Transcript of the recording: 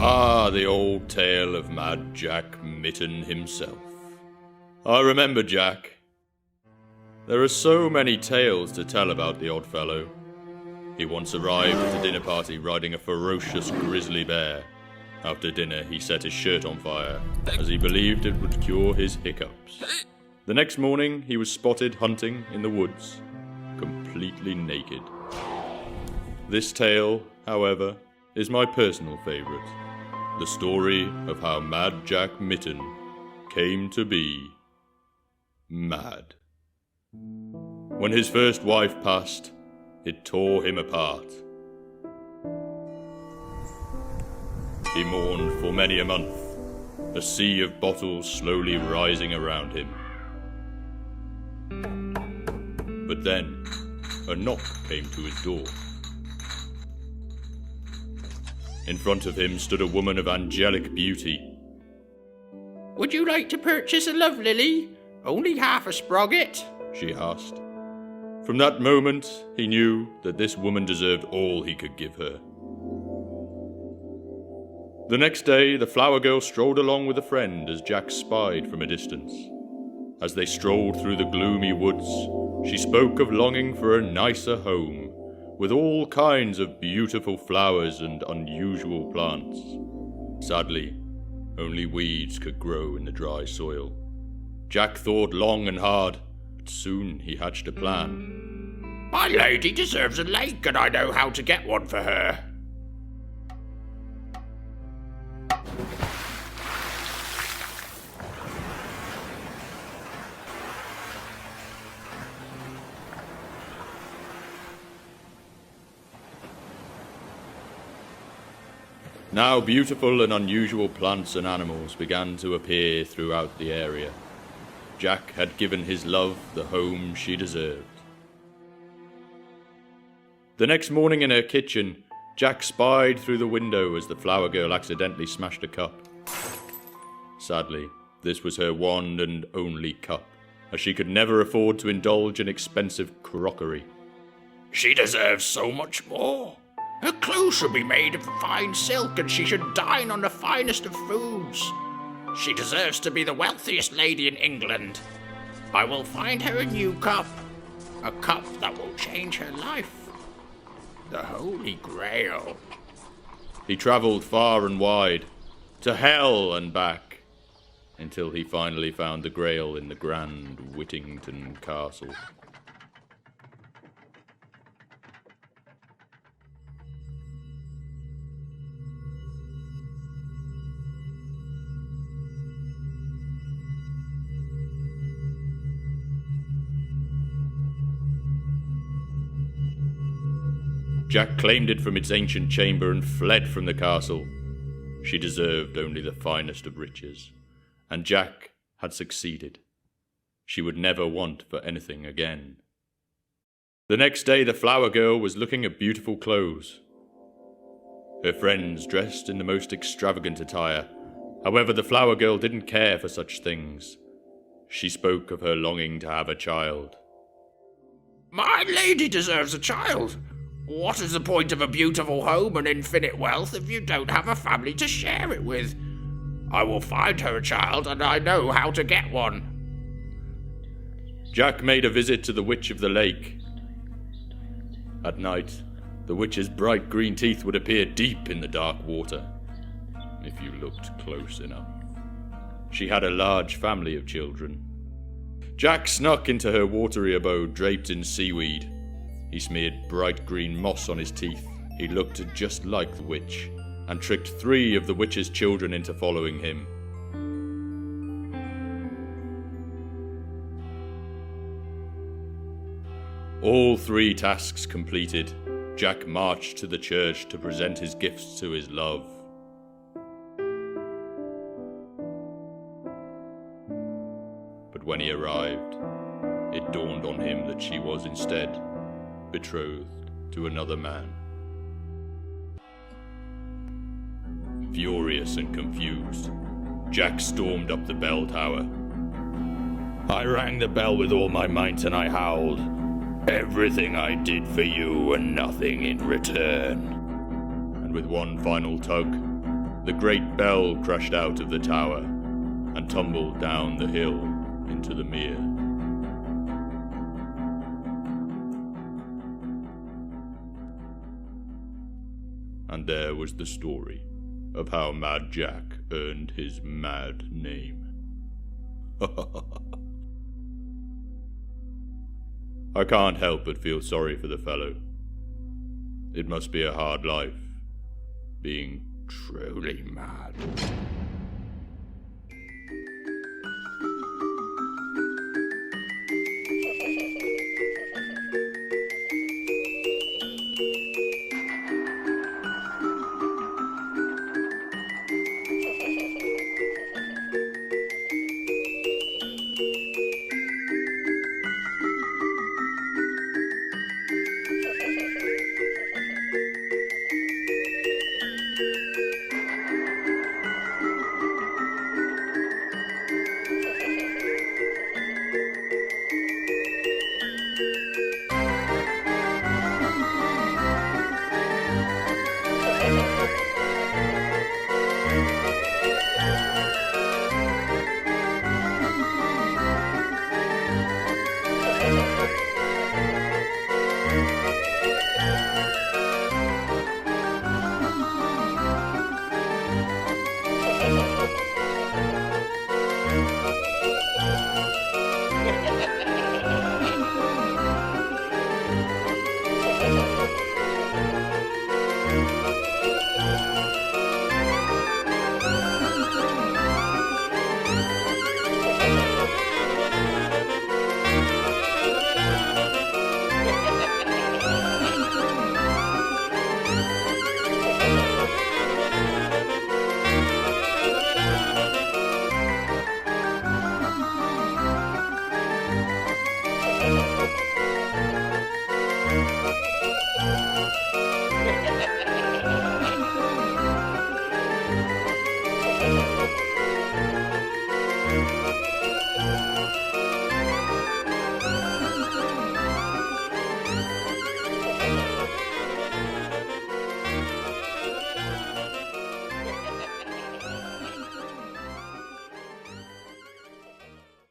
Ah, the old tale of Mad Jack Mytton himself. I remember Jack. There are so many tales to tell about the odd fellow. He once arrived at a dinner party riding a ferocious grizzly bear. After dinner, he set his shirt on fire, as he believed it would cure his hiccups. The next morning, he was spotted hunting in the woods, completely naked. This tale, however, is my personal favourite. The story of how Mad Jack Mytton came to be mad. When his first wife passed, it tore him apart. He mourned for many a month, a sea of bottles slowly rising around him. But then, a knock came to his door. In front of him stood a woman of angelic beauty. "Would you like to purchase a love lily? Only half a sprocket?" she asked. From that moment, he knew that this woman deserved all he could give her. The next day, the flower girl strolled along with a friend as Jack spied from a distance. As they strolled through the gloomy woods, she spoke of longing for a nicer home, with all kinds of beautiful flowers and unusual plants. Sadly, only weeds could grow in the dry soil. Jack thought long and hard, but soon he hatched a plan. "My lady deserves a lake, and I know how to get one for her." Now beautiful and unusual plants and animals began to appear throughout the area. Jack had given his love the home she deserved. The next morning in her kitchen, Jack spied through the window as the flower girl accidentally smashed a cup. Sadly, this was her one and only cup, as she could never afford to indulge in expensive crockery. "She deserves so much more. Her clothes should be made of fine silk, and she should dine on the finest of foods. She deserves to be the wealthiest lady in England. I will find her a new cup, a cup that will change her life. The Holy Grail." He travelled far and wide, to hell and back, until he finally found the Grail in the grand Whittington Castle. Jack claimed it from its ancient chamber and fled from the castle. She deserved only the finest of riches, and Jack had succeeded. She would never want for anything again. The next day, the flower girl was looking at beautiful clothes. Her friends dressed in the most extravagant attire. However, the flower girl didn't care for such things. She spoke of her longing to have a child. "My lady deserves a child. What is the point of a beautiful home and infinite wealth if you don't have a family to share it with? I will find her a child, and I know how to get one." Jack made a visit to the Witch of the Lake. At night, the witch's bright green teeth would appear deep in the dark water, if you looked close enough. She had a large family of children. Jack snuck into her watery abode draped in seaweed. He smeared bright green moss on his teeth. He looked just like the witch, and tricked 3 of the witch's children into following him. All 3 tasks completed, Jack marched to the church to present his gifts to his love. But when he arrived, it dawned on him that she was instead betrothed to another man. Furious and confused, Jack stormed up the bell tower. I rang the bell with all my might and I howled, "Everything I did for you and nothing in return." And with one final tug, The great bell crashed out of the tower and tumbled down the hill into the mere. And there was the story of how Mad Jack earned his mad name. I can't help but feel sorry for the fellow. It must be a hard life, being truly mad.